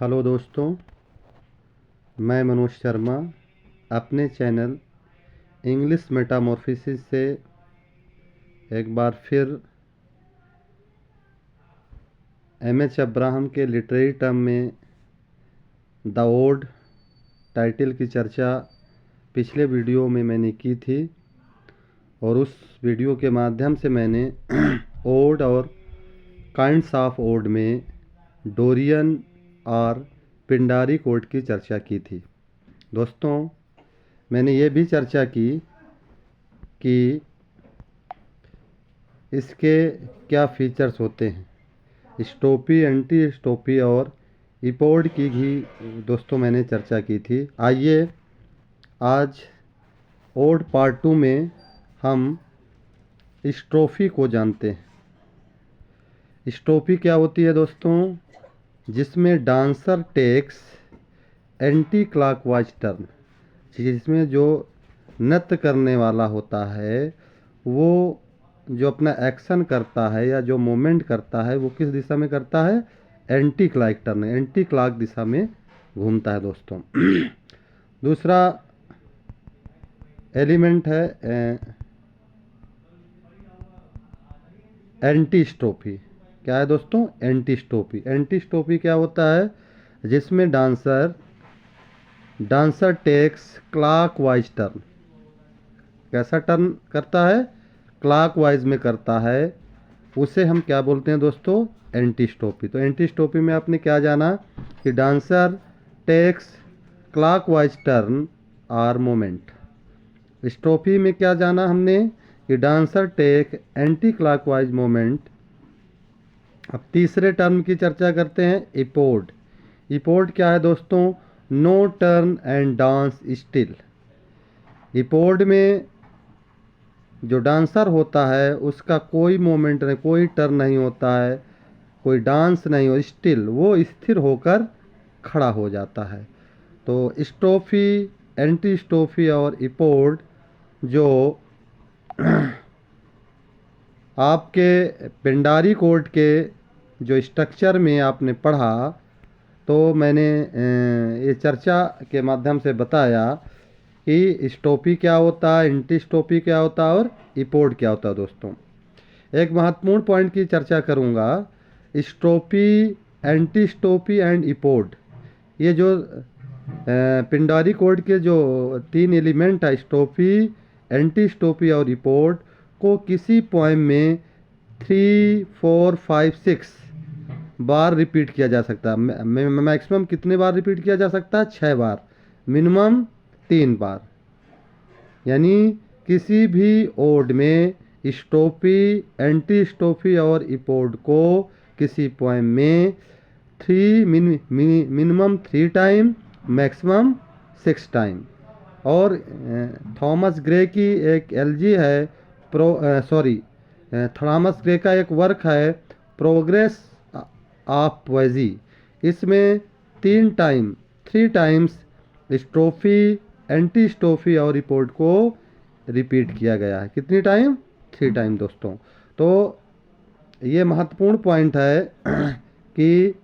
Hello दोस्तों, मैं मनोज शर्मा अपने चैनल इंग्लिश मेटामॉर्फोसिस से एक बार फिर एम.एच. अब्राहम के लिटरेरी टर्म में द ओड टाइटल की चर्चा पिछले वीडियो में मैंने की थी और उस वीडियो के माध्यम से मैंने ओड और काइंड्स ऑफ ओड में डोरियन और पिंडारिक ओड की चर्चा की थी। दोस्तों, मैंने ये भी चर्चा की कि इसके क्या फीचर्स होते हैं। स्टोपी, एंटी स्टोपी और इपोड की भी दोस्तों मैंने चर्चा की थी। आइए आज ओड पार्ट 2 में हम स्ट्रोफी को जानते हैं। स्ट्रोफी क्या होती है दोस्तों? जिसमें dancer takes anti clockwise turn, जिसमें जो नृत्य करने वाला होता है वो जो अपना एक्शन करता है या जो मूवमेंट करता है वो किस दिशा में करता है? Anti clock turn, anti clock दिशा में घूमता है दोस्तों। दूसरा एलिमेंट है एंटी स्टोपी। क्या है दोस्तों? एंटी स्टोपी। एंटी स्टोपी क्या होता है? जिसमें डांसर टेक्स क्लॉकवाइज टर्न। कैसा टर्न करता है? क्लॉकवाइज में करता है। उसे हम क्या बोलते हैं दोस्तों? Antistrophe. तो एंटी स्टोपी में आपने क्या जाना कि डांसर टेक्स क्लॉकवाइज टर्न और मोमेंट। स्टोपी में क्या जाना हमने कि dancer take anti clockwise movement. अब तीसरे टर्म की चर्चा करते हैं, इपोड। इपोड क्या है दोस्तों? No turn and dance still. Epode में जो डांसर होता है उसका कोई मोमेंट नहीं, कोई टर्न नहीं होता है, कोई डांस नहीं हो, स्टिल वो स्थिर होकर खड़ा हो जाता है। तो स्टोफी, एंटी स्टोफी और इपोड जो आपके पिंडारी कोड के जो स्ट्रक्चर में आपने पढ़ा, तो मैंने ये चर्चा के माध्यम से बताया कि स्टोपी क्या होता है, एंटी स्टोपी क्या होता है और इपोड क्या होता है। दोस्तों, एक महत्वपूर्ण पॉइंट की चर्चा करूंगा, स्टोपी, एंटी स्टोपी एंड इपोड। ये जो पिंडारी कोड के जो तीन एलिमेंट है, स्टोपी, एंटी स्टोपी और इपोड, को किसी पोएम में 3, 4, 5, 6 बार रिपीट किया जा सकता है। मैक्सिमम कितने बार रिपीट किया जा सकता है? 6 बार, मिनिमम 3 बार। यानी किसी भी ओड में स्टोपी, एंटी स्टोपी और इपोड को किसी पोएम में मिनिमम 3 टाइम, मैक्सिमम 6 टाइम। और थॉमस ग्रे की एक एलजी है, थॉमस ग्रे का एक वर्क है प्रोग्रेस ऑफ पोएजी। इसमें 3 टाइम्स स्ट्रोफी, एंटी स्टोफी और इपोड को रिपीट किया गया है। कितनी टाइम? 3 टाइम दोस्तों। तो ये महत्वपूर्ण पॉइंट है कि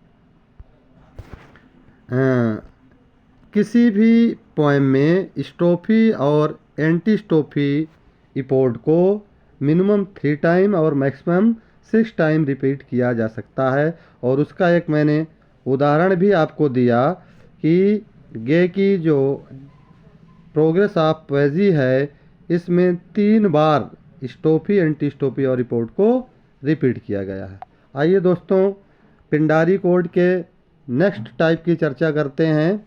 किसी भी पोएम में स्टोफी और एंटी स्टोफी इपोड को मिनिमम 3 टाइम और मैक्सिमम 6 टाइम रिपीट किया जा सकता है। और उसका एक मैंने उदाहरण भी आपको दिया कि गे की जो प्रोग्रेस ऑफ पोएजी है, इसमें 3 बार स्टोफी, एंटी स्टोफी और इपोड को रिपीट किया गया है। आइए दोस्तों, पिंडारी कोड के नेक्स्ट टाइप की चर्चा करते हैं,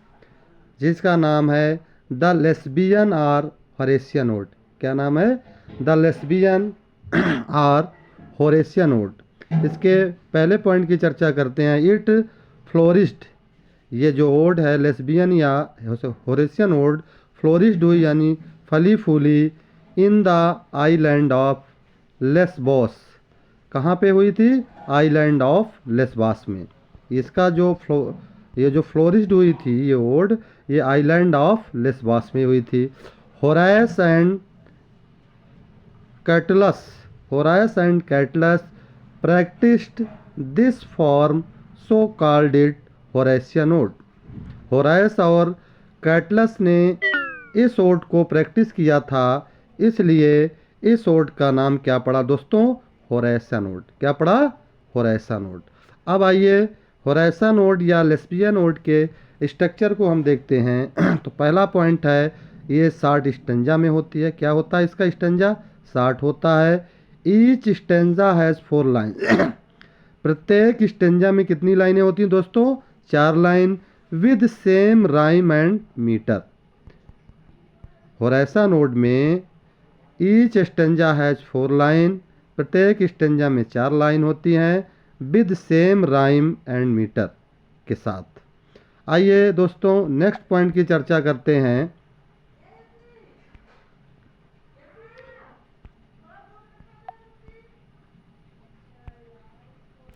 जिसका नाम है द लेस्बियन और होरेशियन ओड। क्या नाम है? द लेस्बियन और होरेशियन ओड। इसके पहले पॉइंट की चर्चा करते हैं, इट फ्लोरिस्ड। ये जो ओड है लेस्बियन या होरेशियन ओड, फ्लोरिस्ड हुई यानी फली फूली in the island of Lesbos. कहाँ पे हुई थी? आइलैंड ऑफ लेस्बोस में। इसका जो ये जो फ्लोरिस्ड हुई थी ये ओड, ये आइलैंड ऑफ लेस्बोस में हुई थी। Horace and Catullus practised this form, so called it Horatian ode. Horace और कैटलस ने इस ओड को प्रैक्टिस किया था, इसलिए इस ओड का नाम क्या पड़ा दोस्तों? Horatian ode. क्या पड़ा? Horatian ode. अब आइए होरेशियन ओड या लेस्बियन ओड के स्ट्रक्चर को हम देखते हैं। तो पहला पॉइंट है, ये 60 स्टेंजा में होती है। क्या होता है इसका स्टेंजा? 60 होता है। Each stanza has 4 line. प्रत्येक स्टेंजा में कितनी लाइनें होती हैं दोस्तों? 4 line with same rhyme and metre. Horatian ode में ईच स्टेंजा हैज़ 4 लाइन, प्रत्येक स्टेंजा में 4 लाइन होती हैं with same rhyme and metre के साथ। आइए दोस्तों नेक्स्ट पॉइंट की चर्चा करते हैं।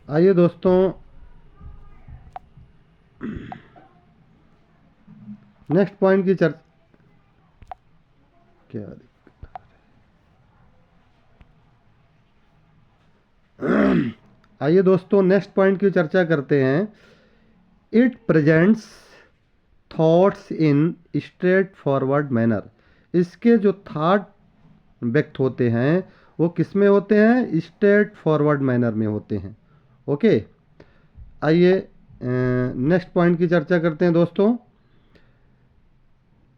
आइए दोस्तों नेक्स्ट पॉइंट की चर्चा क्या आइए दोस्तों नेक्स्ट पॉइंट की चर्चा करते हैं। It presents thoughts in straight forward manner. इसके जो थॉट व्यक्त होते हैं वो किस में होते हैं? स्ट्रेट फॉरवर्ड मैनर में होते हैं। ओके, आइए नेक्स्ट पॉइंट की चर्चा करते हैं दोस्तों।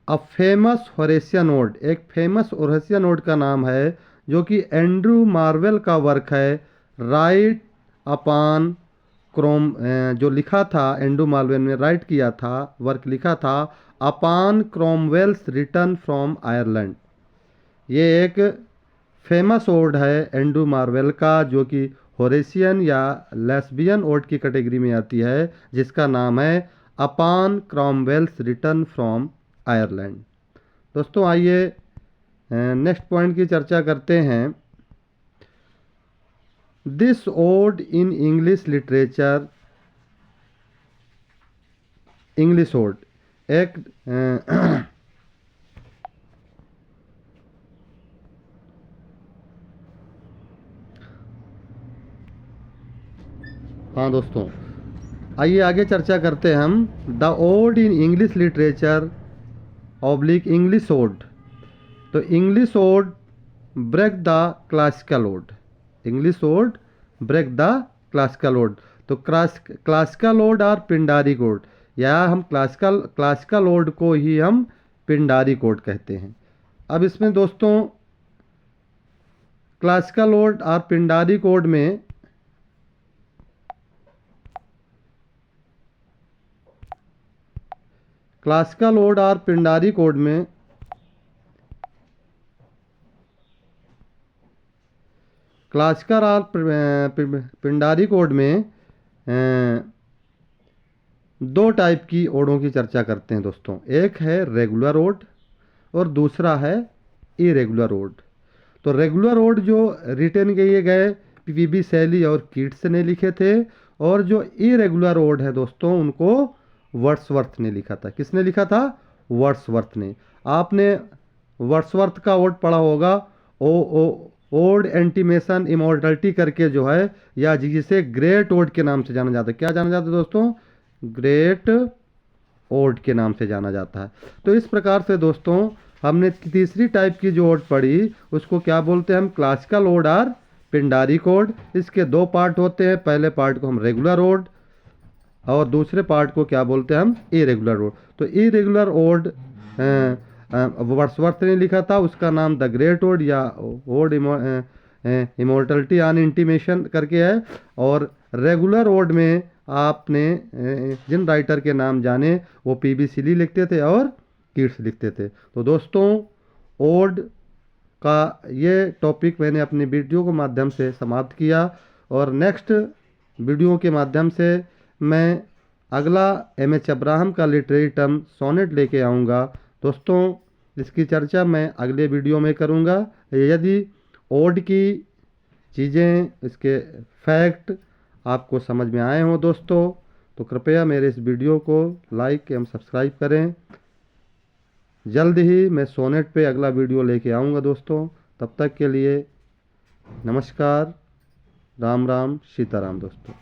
अ फेमस होरेशियन ओड, एक फेमस होरेशियन ओड का नाम है जो कि एंड्रू मार्वेल का वर्क है, राइट अपॉन क्रोम, जो लिखा था एंड्रू मार्वेल ने राइट किया था, वर्क लिखा था upon Cromwell's return from Ireland. ये एक फेमस ओड है एंड्रू मार्वेल का, जो कि होरेशियन या लेस्बियन ओड की कैटेगरी में आती है, जिसका नाम है upon Cromwell's return from Ireland. दोस्तों आइए नेक्स्ट पॉइंट की चर्चा करते हैं। This ode in English literature, English ode एक हाँ दोस्तों, आइए आगे चर्चा करते हैं हम। The ode in English literature oblique English ode. तो English ode break the classical ode. English ode break the classical ode. तो क्लासिकल ओड और पिंडारिक ओड, या हम क्लासिकल ओड को ही हम पिंडारिक ओड कहते हैं। अब इसमें दोस्तों क्लासिकल ओड और पिंडारिक ओड में क्लासिकल ओड और पिंडारिक ओड में क्लासिकल और पिंडारिक ओड में दो टाइप की ओडों की चर्चा करते हैं दोस्तों। एक है रेगुलर ओड और दूसरा है इरेगुलर ओड। तो रेगुलर ओड जो रिटन किए गए पीबी शैली और कीट्स ने लिखे थे, और जो इरेगुलर ओड है दोस्तों उनको वर्ड्सवर्थ ने लिखा था। किसने लिखा था? वर्ड्सवर्थ ने। आपने वर्ड्सवर्थ का ओड पढ़ा होगा, ओड एंटीमेशन इमॉर्टलिटी करके जो है, या जिसे ग्रेट ओड के नाम से जाना जाता है। क्या जाना जाता है दोस्तों? ग्रेट ओड के नाम से जाना जाता है। तो इस प्रकार से दोस्तों हमने तीसरी टाइप की जो ओड पढ़ी उसको क्या बोलते हैं हम? क्लासिकल ओड और पिंडारिक ओड। इसके दो पार्ट होते हैं, पहले पार्ट को हम रेगुलर ओड और दूसरे पार्ट को क्या बोलते हैं हम? Irregular ode. तो इरेगुलर ओड वर्ड्सवर्थ ने लिखा था, उसका नाम द ग्रेट ओड या ओड इमॉर्टलिटी ऑन इंटीमेशन करके है। और रेगुलर ओड में आपने जिन राइटर के नाम जाने वो पीबी शैली लिखते थे और कीट्स लिखते थे। तो दोस्तों ओड का ये टॉपिक मैंने अपनी वीडियो के माध्यम से समाप्त किया, और नेक्स्ट वीडियो के माध्यम से मैं अगला एमएच अब्राहम का लिटरेरी टर्म सोनेट लेके आऊँगा। दोस्तों इसकी चर्चा मैं अगले वीडियो में करूँगा। यदि ओड की चीज़ें, इसके फैक्ट आपको समझ में आए हों दोस्तों, तो कृपया मेरे इस वीडियो को लाइक एवं सब्सक्राइब करें। जल्द ही मैं सोनेट पे अगला वीडियो लेके आऊँगा दोस्तों। तब तक के लिए नमस्कार, राम राम, सीताराम दोस्तों।